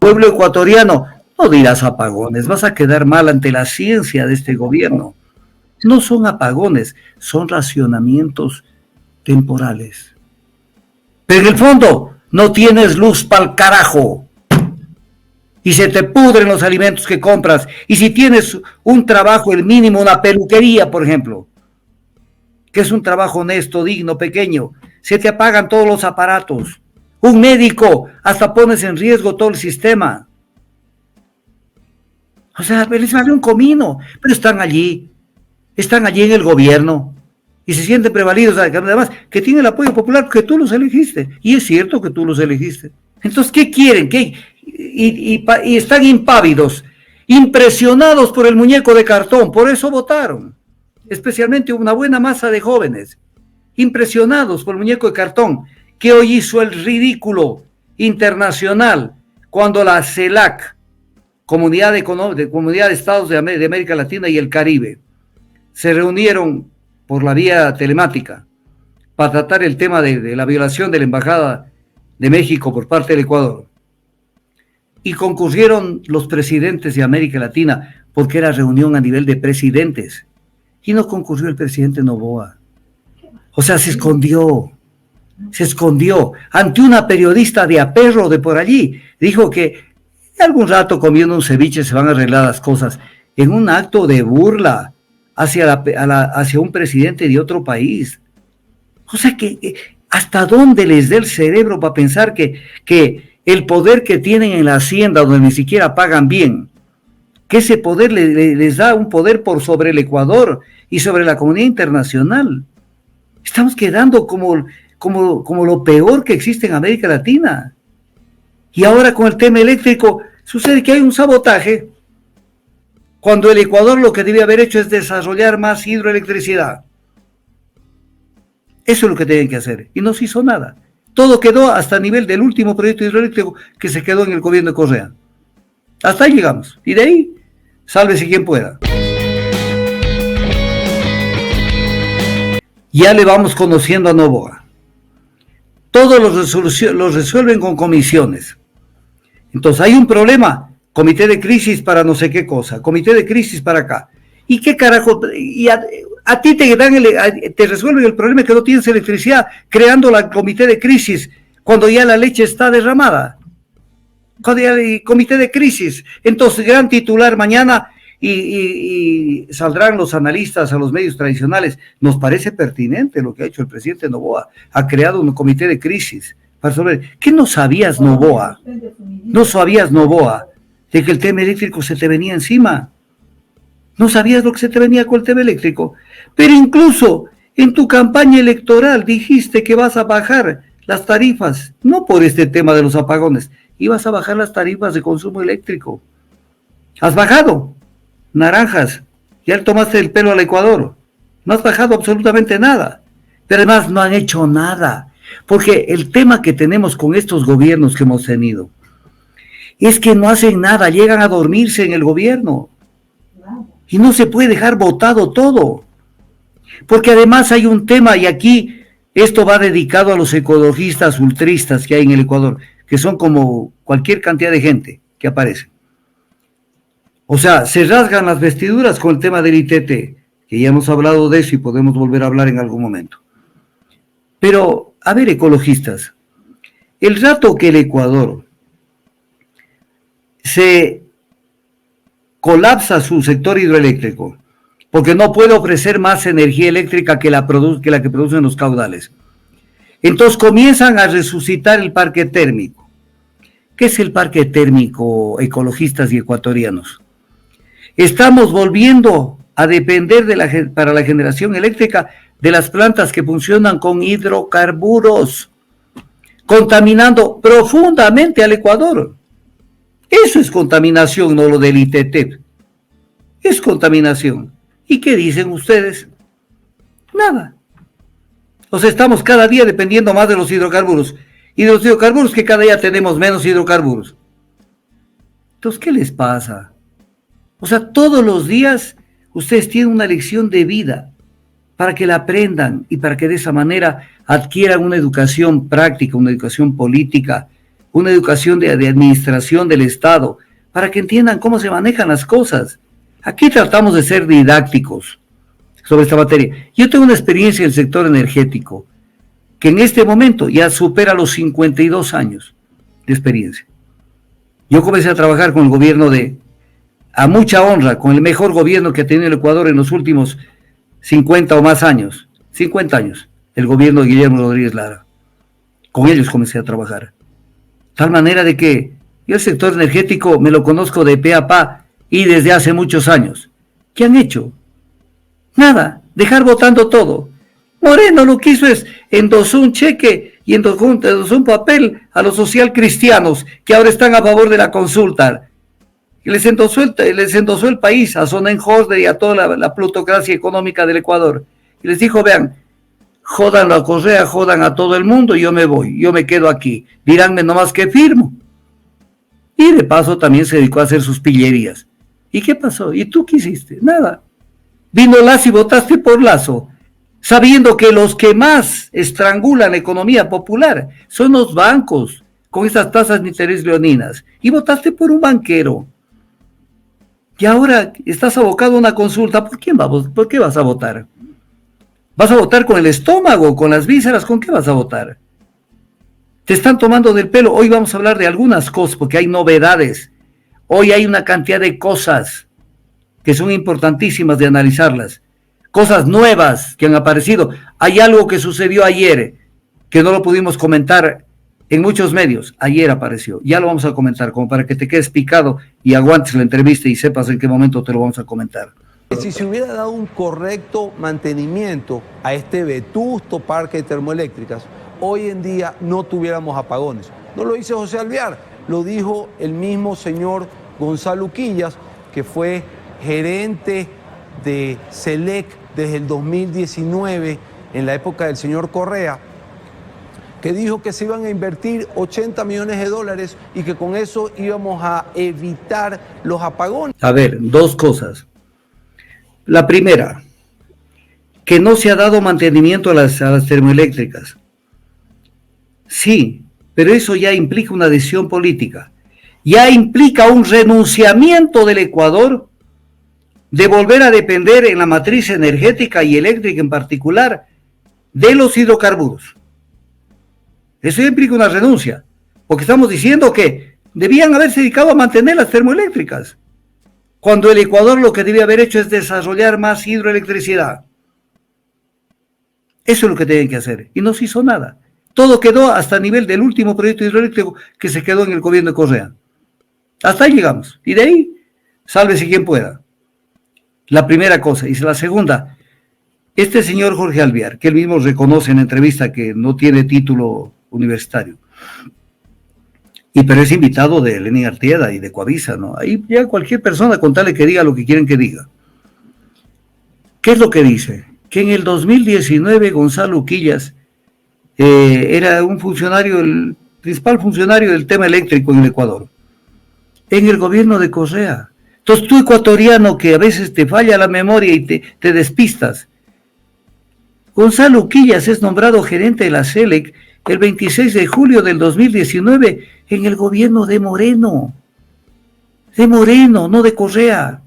pueblo ecuatoriano, no dirás apagones, vas a quedar mal ante la ciencia de este gobierno. No son apagones, son racionamientos temporales. Pero en el fondo, no tienes luz pa'l carajo. Y se te pudren los alimentos que compras. Y si tienes un trabajo, el mínimo, una peluquería, por ejemplo, que es un trabajo honesto, digno, pequeño, se te apagan todos los aparatos. Un médico, hasta pones en riesgo todo el sistema. O sea, les vale un comino, pero están allí en el gobierno y se sienten prevalidos, además, que tienen el apoyo popular porque tú los elegiste. Y es cierto que tú los elegiste. Entonces, ¿qué quieren? Y están impávidos, impresionados por el muñeco de cartón, por eso votaron. Especialmente una buena masa de jóvenes, impresionados por el muñeco de cartón, que hoy hizo el ridículo internacional cuando la CELAC, Comunidad de Estados de América Latina y el Caribe, se reunieron por la vía telemática para tratar el tema de la violación de la Embajada de México por parte del Ecuador. Y concurrieron los presidentes de América Latina, porque era reunión a nivel de presidentes. Y no concurrió el presidente Noboa. O sea, se escondió ante una periodista de aperro de por allí. Dijo que algún rato comiendo un ceviche se van a arreglar las cosas, en un acto de burla hacia un presidente de otro país. O sea, que hasta dónde les dé el cerebro para pensar que el poder que tienen en la hacienda, donde ni siquiera pagan bien, que ese poder les da un poder por sobre el Ecuador y sobre la comunidad internacional. Estamos quedando como lo peor que existe en América Latina. Y ahora con el tema eléctrico sucede que hay un sabotaje, cuando el Ecuador lo que debe haber hecho es desarrollar más hidroelectricidad. Eso es lo que tienen que hacer, y no se hizo nada. Todo quedó hasta el nivel del último proyecto hidroeléctrico que se quedó en el gobierno de Correa. Hasta ahí llegamos, y de ahí, sálvese quien pueda. Ya le vamos conociendo a Noboa. Todos los resuelven con comisiones. Entonces hay un problema, comité de crisis para no sé qué cosa, comité de crisis para acá. ¿Y qué carajo? Y a ti te resuelven el problema que no tienes electricidad, creando el comité de crisis cuando ya la leche está derramada. Cuando ya el comité de crisis. Entonces, gran titular mañana y saldrán los analistas a los medios tradicionales. Nos parece pertinente lo que ha hecho el presidente Noboa. Ha creado un comité de crisis para resolver. ¿Qué no sabías, Noboa? ¿No sabías, Noboa, de que el tema eléctrico se te venía encima? ¿No sabías lo que se te venía con el tema eléctrico? Pero incluso en tu campaña electoral dijiste que vas a bajar las tarifas, no por este tema de los apagones, ibas a bajar las tarifas de consumo eléctrico. ¿Has bajado? Naranjas, ya le tomaste el pelo al Ecuador. No has bajado absolutamente nada. Pero además no han hecho nada. Porque el tema que tenemos con estos gobiernos que hemos tenido es que no hacen nada, llegan a dormirse en el gobierno. Y no se puede dejar botado todo. Porque además hay un tema, y aquí esto va dedicado a los ecologistas ultristas que hay en el Ecuador, que son como cualquier cantidad de gente que aparece. O sea, se rasgan las vestiduras con el tema del ITT, que ya hemos hablado de eso y podemos volver a hablar en algún momento. Pero, a ver, ecologistas, el rato que el Ecuador se colapsa su sector hidroeléctrico, porque no puede ofrecer más energía eléctrica que la que producen los caudales, entonces comienzan a resucitar el parque térmico. ¿Qué es el parque térmico, ecologistas y ecuatorianos? Estamos volviendo a depender para la generación eléctrica de las plantas que funcionan con hidrocarburos, contaminando profundamente al Ecuador. Eso es contaminación, no lo del ITT. Es contaminación. ¿Y qué dicen ustedes? Nada. O sea, estamos cada día dependiendo más de los hidrocarburos. Y de los hidrocarburos que cada día tenemos menos hidrocarburos. Entonces, ¿qué les pasa? O sea, todos los días ustedes tienen una lección de vida para que la aprendan y para que de esa manera adquieran una educación práctica, una educación política una educación de administración del Estado, para que entiendan cómo se manejan las cosas. Aquí tratamos de ser didácticos sobre esta materia. Yo tengo una experiencia en el sector energético, que en este momento ya supera los 52 años de experiencia. Yo comencé a trabajar con el gobierno a mucha honra, con el mejor gobierno que ha tenido el Ecuador en los últimos 50 o más años, 50 años, el gobierno de Guillermo Rodríguez Lara. Con ellos comencé a trabajar. Tal manera de que yo el sector energético me lo conozco de pe a pa y desde hace muchos años. ¿Qué han hecho? Nada, dejar votando todo. Moreno lo que hizo es endosó un cheque y endosó un papel a los social cristianos que ahora están a favor de la consulta. Y les endosó el país a Sonnenhorst y a toda la plutocracia económica del Ecuador. Y les dijo, vean, jodan a Correa, jodan a todo el mundo, yo me voy, yo me quedo aquí. Diránme nomás que firmo. Y de paso también se dedicó a hacer sus pillerías. ¿Y qué pasó? ¿Y tú qué hiciste? Nada. Vino Lazo y votaste por Lazo, sabiendo que los que más estrangulan la economía popular son los bancos, con esas tasas de interés leoninas. Y votaste por un banquero. Y ahora estás abocado a una consulta. ¿Por qué vas a votar? ¿Vas a votar con el estómago, con las vísceras? ¿Con qué vas a votar? Te están tomando del pelo. Hoy vamos a hablar de algunas cosas, porque hay novedades. Hoy hay una cantidad de cosas que son importantísimas de analizarlas. Cosas nuevas que han aparecido. Hay algo que sucedió ayer, que no lo pudimos comentar en muchos medios. Ayer apareció. Ya lo vamos a comentar, como para que te quedes picado y aguantes la entrevista y sepas en qué momento te lo vamos a comentar. Si se hubiera dado un correcto mantenimiento a este vetusto parque de termoeléctricas, hoy en día no tuviéramos apagones. No lo dice José Alvear, lo dijo el mismo señor Gonzalo Quillas, que fue gerente de SELEC desde el 2019, en la época del señor Correa, que dijo que se iban a invertir 80 millones de dólares y que con eso íbamos a evitar los apagones. A ver, dos cosas. La primera, que no se ha dado mantenimiento a las termoeléctricas. Sí, pero eso ya implica una decisión política. Ya implica un renunciamiento del Ecuador de volver a depender en la matriz energética y eléctrica en particular de los hidrocarburos. Eso ya implica una renuncia, porque estamos diciendo que debían haberse dedicado a mantener las termoeléctricas, cuando el Ecuador lo que debía haber hecho es desarrollar más hidroelectricidad. Eso es lo que tienen que hacer, y no se hizo nada. Todo quedó hasta el nivel del último proyecto hidroeléctrico que se quedó en el gobierno de Correa. Hasta ahí llegamos, y de ahí, sálvese quien pueda. La primera cosa. Y la segunda, este señor Jorge Alvear, que él mismo reconoce en entrevista que no tiene título universitario, pero es invitado de Lenin Artieda y de Coavisa, ¿no? Ahí ya cualquier persona con tal que diga lo que quieren que diga. ¿Qué es lo que dice? Que en el 2019 Gonzalo Quillas era un funcionario, el principal funcionario del tema eléctrico en el Ecuador, en el gobierno de Correa. Entonces tú, ecuatoriano, que a veces te falla la memoria y te despistas, Gonzalo Quillas es nombrado gerente de la SELEC el 26 de julio del 2019 en el gobierno de Moreno, no de Correa.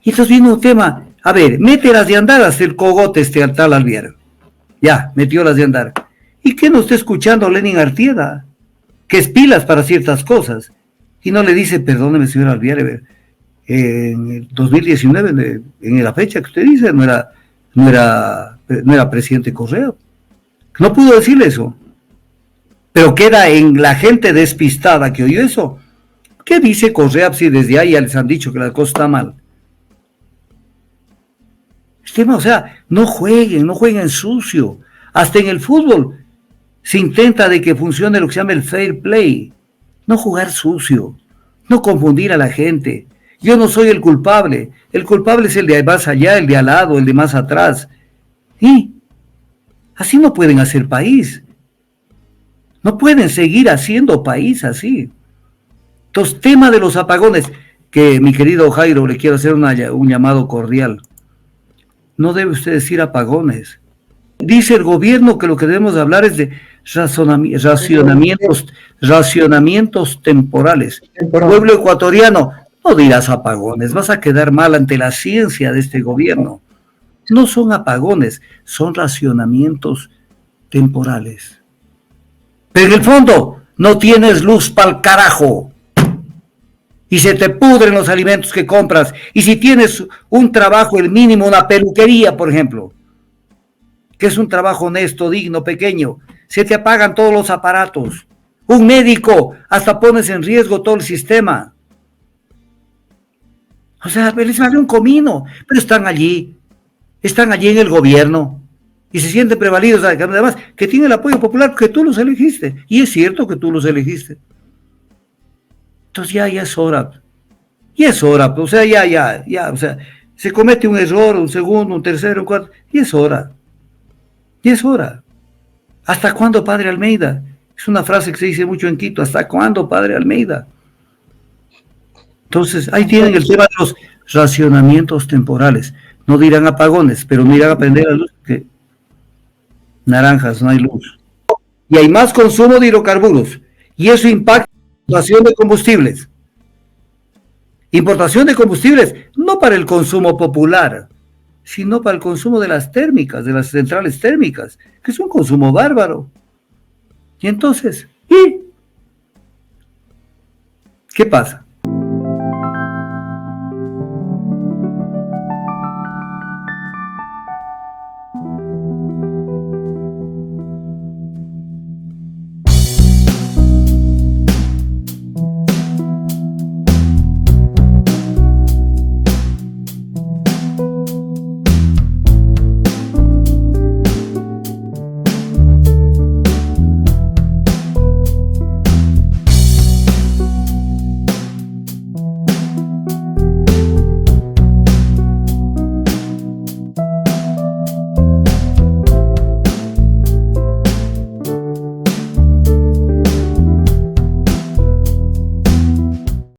Y entonces viene un tema, a ver, mete las de andar hasta el cogote al tal Alvear. Ya, metió las de andar. ¿Y qué no está escuchando Lenin Artieda? Que es pilas para ciertas cosas. Y no le dice, perdóneme, señor Alvear, en el 2019, en la fecha que usted dice, no era presidente Correa. No pudo decirle eso. Pero queda en la gente despistada que oyó eso. ¿Qué dice Correa si desde ahí ya les han dicho que la cosa está mal? O sea, no jueguen sucio. Hasta en el fútbol se intenta de que funcione lo que se llama el fair play. No jugar sucio, no confundir a la gente. Yo no soy el culpable es el de más allá, el de al lado, el de más atrás. Y así no pueden hacer país. No pueden seguir haciendo país así. Entonces, tema de los apagones, que mi querido Jairo, le quiero hacer un llamado cordial. No debe usted decir apagones. Dice el gobierno que lo que debemos hablar es de racionamientos temporales. Pueblo ecuatoriano, no dirás apagones, vas a quedar mal ante la ciencia de este gobierno. No son apagones, son racionamientos temporales. Pero en el fondo, no tienes luz pa'l carajo. Y se te pudren los alimentos que compras. Y si tienes un trabajo, el mínimo, una peluquería, por ejemplo, que es un trabajo honesto, digno, pequeño, se te apagan todos los aparatos. Un médico, hasta pones en riesgo todo el sistema. O sea, les vale un comino, pero están allí en el gobierno y se sienten prevalidos, además, que tienen el apoyo popular porque tú los elegiste. Y es cierto que tú los elegiste. Entonces ya es hora. Y es hora, o sea, o sea, se comete un error, un segundo, un tercero, un cuarto, y es hora. Y es hora. ¿Hasta cuándo, padre Almeida? Es una frase que se dice mucho en Quito. ¿Hasta cuándo, padre Almeida? Entonces, ahí tienen el tema de los racionamientos temporales. No dirán apagones, pero no irán a prender la luz, que naranjas, no hay luz. Y hay más consumo de hidrocarburos. Y eso impacta la importación de combustibles. Importación de combustibles, no para el consumo popular, sino para el consumo de las térmicas, de las centrales térmicas, que es un consumo bárbaro. Y entonces, ¿qué pasa?